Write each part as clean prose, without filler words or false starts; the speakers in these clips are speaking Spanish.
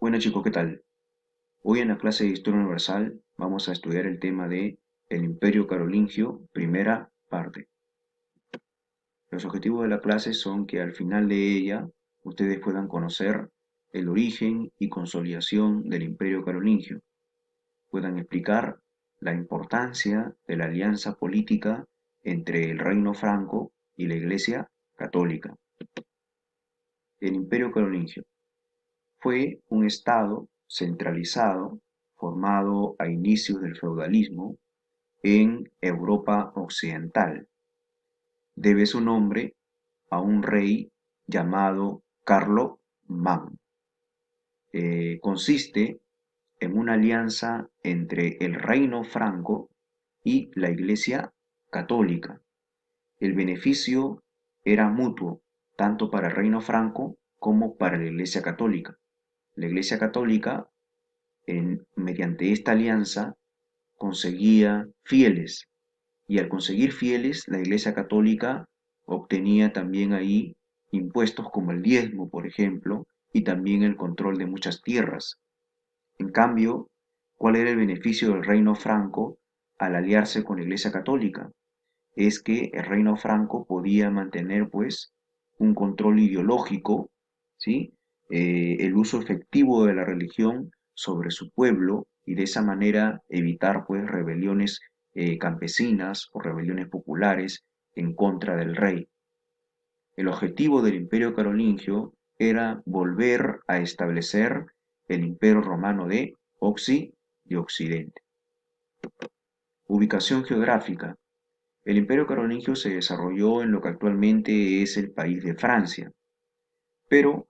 Bueno chicos, ¿qué tal? Hoy en la clase de Historia Universal vamos a estudiar el tema de el Imperio Carolingio, primera parte. Los objetivos de la clase son que al final de ella ustedes puedan conocer el origen y consolidación del Imperio Carolingio, puedan explicar la importancia de la alianza política entre el Reino Franco y la Iglesia Católica. El Imperio Carolingio fue un estado centralizado formado a inicios del feudalismo en Europa occidental. Debe su nombre a un rey llamado Carlomán. Consiste en una alianza entre el reino franco y la Iglesia católica. El beneficio era mutuo, tanto para el reino franco como para la Iglesia católica. La Iglesia católica, mediante esta alianza, conseguía fieles, y al conseguir fieles, la Iglesia católica obtenía también ahí impuestos como el diezmo, por ejemplo, y también el control de muchas tierras. En cambio, ¿cuál era el beneficio del reino franco al aliarse con la Iglesia católica? Es que el reino franco podía mantener pues un control ideológico, ¿sí? El uso efectivo de la religión sobre su pueblo y de esa manera evitar pues rebeliones campesinas o rebeliones populares en contra del rey. El objetivo del Imperio Carolingio era volver a establecer el Imperio Romano de Occidente. Ubicación geográfica. El Imperio Carolingio se desarrolló en lo que actualmente es el país de Francia, pero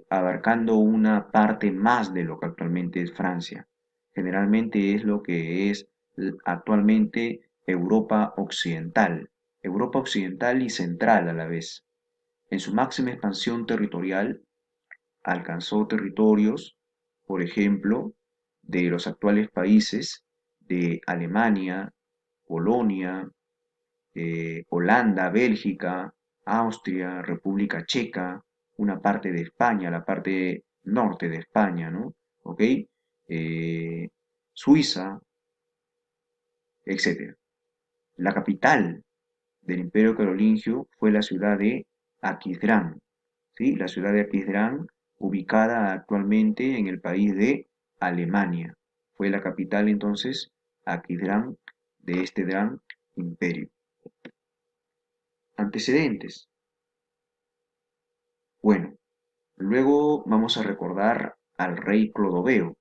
abarcando una parte más de lo que actualmente es Francia. Generalmente es lo que es actualmente Europa occidental y central a la vez. En su máxima expansión territorial alcanzó territorios, por ejemplo, de los actuales países de Alemania, Polonia, Holanda, Bélgica, Austria, República Checa, una parte de España, la parte norte de España, ¿no? ¿Ok? Eh, Suiza, etcétera. La capital del Imperio Carolingio fue la ciudad de Aquisgrán, ¿sí? La ciudad de Aquisgrán, ubicada actualmente en el país de Alemania. Fue la capital entonces, Aquisgrán, de este gran imperio. Antecedentes. Bueno, luego vamos a recordar al rey Clodoveo.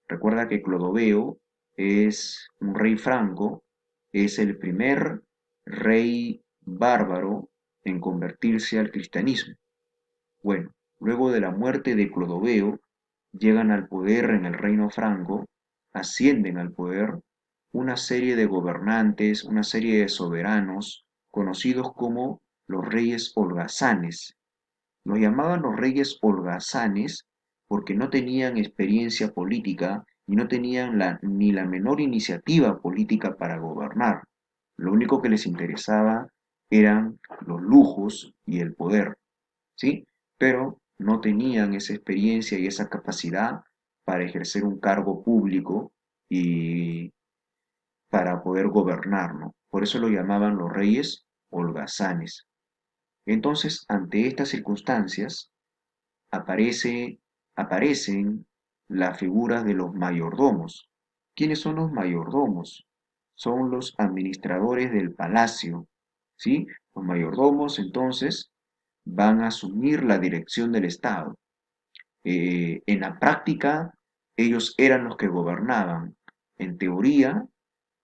Recuerda que Clodoveo es un rey franco, es el primer rey bárbaro en convertirse al cristianismo. Bueno, luego de la muerte de Clodoveo, llegan al poder en el reino franco, ascienden al poder una serie de gobernantes, una serie de soberanos, conocidos como los reyes holgazanes. Los llamaban los reyes holgazanes porque no tenían experiencia política y no tenían ni la menor iniciativa política para gobernar. Lo único que les interesaba eran los lujos y el poder, ¿sí? Pero no tenían esa experiencia y esa capacidad para ejercer un cargo público y para poder gobernar, ¿no? Por eso lo llamaban los reyes holgazanes. Entonces, ante estas circunstancias, aparecen las figuras de los mayordomos. ¿Quiénes son los mayordomos? Son los administradores del palacio, ¿sí? Los mayordomos entonces van a asumir la dirección del Estado. En la práctica, ellos eran los que gobernaban. En teoría,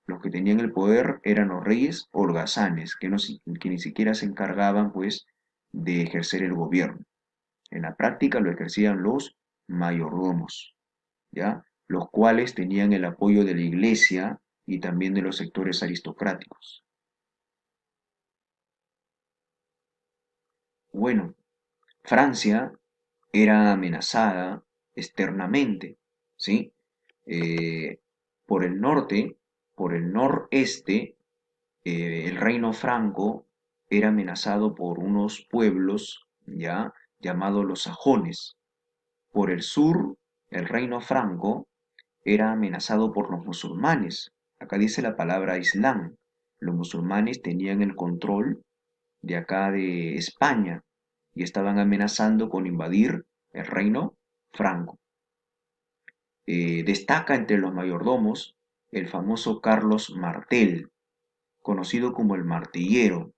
los que tenían el poder eran los reyes holgazanes, que ni siquiera se encargaban, pues, de ejercer el gobierno. En la práctica lo ejercían los mayordomos, ¿ya? Los cuales tenían el apoyo de la iglesia y también de los sectores aristocráticos. Bueno, Francia era amenazada externamente, ¿sí? Eh, por el norte, por el noreste, el reino franco era amenazado por unos pueblos, ¿ya? Llamados los sajones. Por el sur, el reino franco era amenazado por los musulmanes. Acá dice la palabra Islam. Los musulmanes tenían el control de acá de España y estaban amenazando con invadir el reino franco. Destaca entre los mayordomos el famoso Carlos Martel, conocido como el Martillero,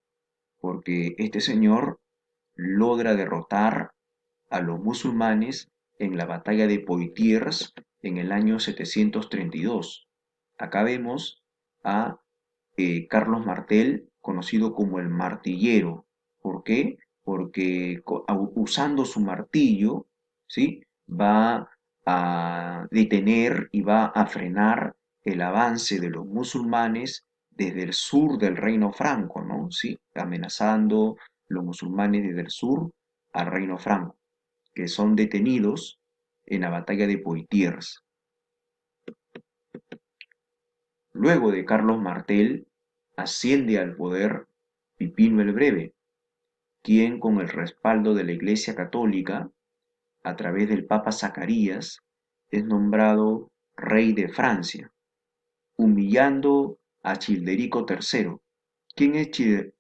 porque este señor logra derrotar a los musulmanes en la batalla de Poitiers en el año 732. Acá vemos a Carlos Martel, conocido como el martillero. ¿Por qué? Porque usando su martillo, ¿sí? Va a detener y va a frenar el avance de los musulmanes desde el sur del reino franco, ¿no? ¿Sí? Amenazando los musulmanes desde el sur al reino franco, que son detenidos en la batalla de Poitiers. Luego de Carlos Martel, asciende al poder Pipino el Breve, quien con el respaldo de la Iglesia Católica, a través del Papa Zacarías, es nombrado rey de Francia, humillando a Childerico III. ¿Quién es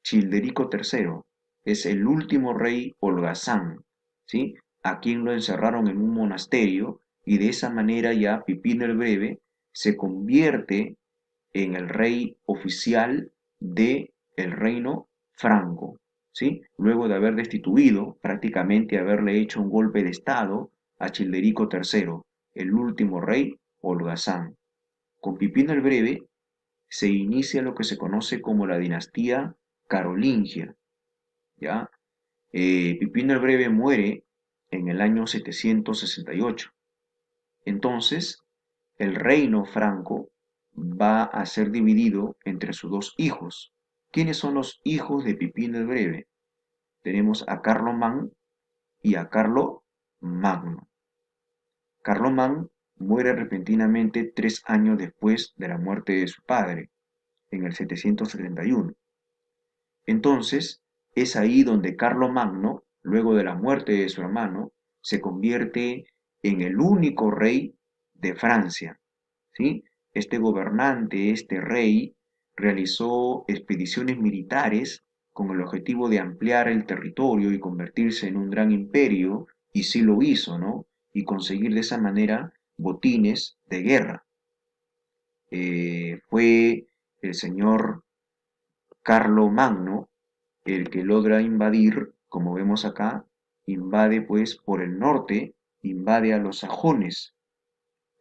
Childerico III? Es el último rey holgazán, ¿sí? A quien lo encerraron en un monasterio y de esa manera ya Pipino el Breve se convierte en el rey oficial de el reino franco, ¿sí? Luego de haber destituido, prácticamente haberle hecho un golpe de estado a Childerico III, el último rey holgazán. Con Pipino el Breve se inicia lo que se conoce como la dinastía carolingia, ¿ya? Pipino el Breve muere en el año 768. Entonces, el reino franco va a ser dividido entre sus dos hijos. ¿Quiénes son los hijos de Pipino el Breve? Tenemos a Carlomán y a Carlo Magno. Carlomán muere repentinamente 3 años después de la muerte de su padre, en el 771. Entonces, es ahí donde Carlomagno, luego de la muerte de su hermano, se convierte en el único rey de Francia, ¿sí? Este gobernante, este rey, realizó expediciones militares con el objetivo de ampliar el territorio y convertirse en un gran imperio, y sí lo hizo, ¿no? Y conseguir de esa manera botines de guerra. Fue el señor Carlomagno el que logra invadir, como vemos acá, invade pues por el norte, invade a los sajones.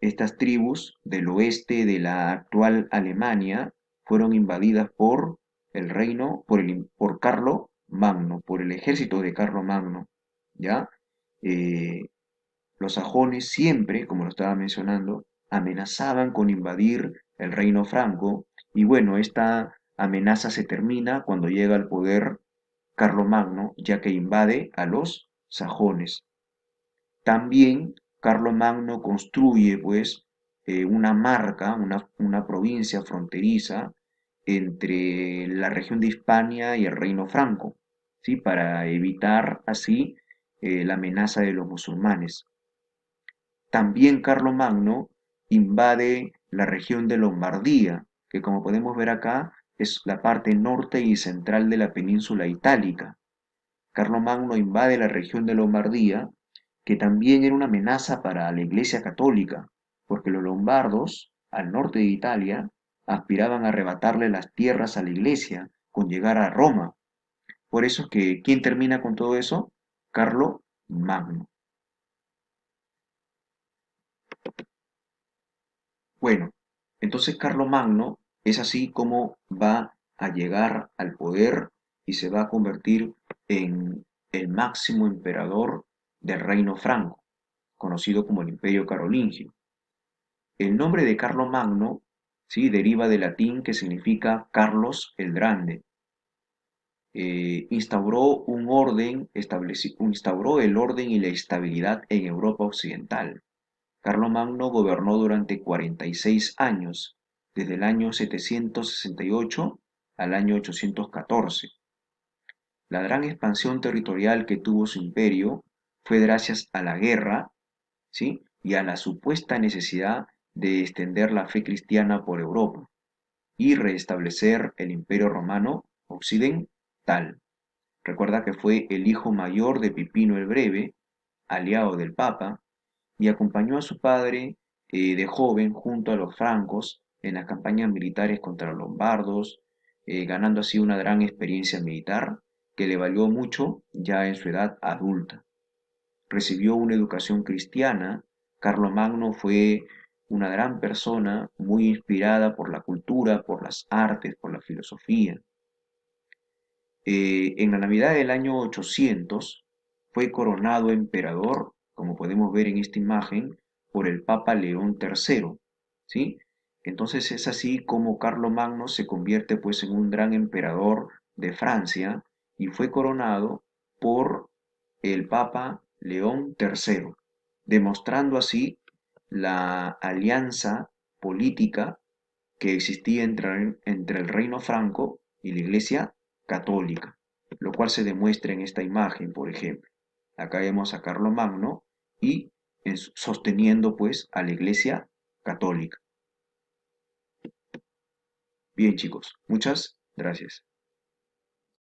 Estas tribus del oeste de la actual Alemania fueron invadidas por el reino, por Carlo Magno, por el ejército de Carlo Magno, ¿ya? Eh, los sajones siempre, como lo estaba mencionando, amenazaban con invadir el reino franco y bueno, esta amenaza se termina cuando llega al poder Carlomagno, ya que invade a los sajones. También Carlomagno construye pues una marca, una provincia fronteriza entre la región de Hispania y el reino franco, ¿sí? Para evitar así la amenaza de los musulmanes. También Carlomagno invade la región de Lombardía, que como podemos ver acá es la parte norte y central de la península itálica. Carlomagno invade la región de Lombardía, que también era una amenaza para la Iglesia Católica, porque los lombardos, al norte de Italia, aspiraban a arrebatarle las tierras a la Iglesia con llegar a Roma. Por eso es que, ¿quién termina con todo eso? Carlomagno. Bueno, entonces Carlomagno es así como va a llegar al poder y se va a convertir en el máximo emperador del reino franco, conocido como el Imperio Carolingio. El nombre de Carlomagno, ¿sí? Deriva del latín que significa Carlos el Grande. Instauró el orden y la estabilidad en Europa Occidental. Carlomagno gobernó durante 46 años, desde el año 768 al año 814. La gran expansión territorial que tuvo su imperio fue gracias a la guerra ¿sí? Y a la supuesta necesidad de extender la fe cristiana por Europa y restablecer el Imperio Romano occidental. Recuerda que fue el hijo mayor de Pipino el Breve, aliado del Papa, y acompañó a su padre de joven junto a los francos en las campañas militares contra los lombardos, ganando así una gran experiencia militar que le valió mucho ya en su edad adulta. Recibió una educación cristiana. Carlomagno fue una gran persona, muy inspirada por la cultura, por las artes, por la filosofía. En la Navidad del año 800 fue coronado emperador, como podemos ver en esta imagen, por el Papa León III, ¿sí? Entonces es así como Carlomagno se convierte pues en un gran emperador de Francia y fue coronado por el Papa León III, demostrando así la alianza política que existía entre el reino franco y la Iglesia católica, lo cual se demuestra en esta imagen, por ejemplo. Acá vemos a Carlomagno y sosteniendo pues a la Iglesia católica. Bien chicos, muchas gracias.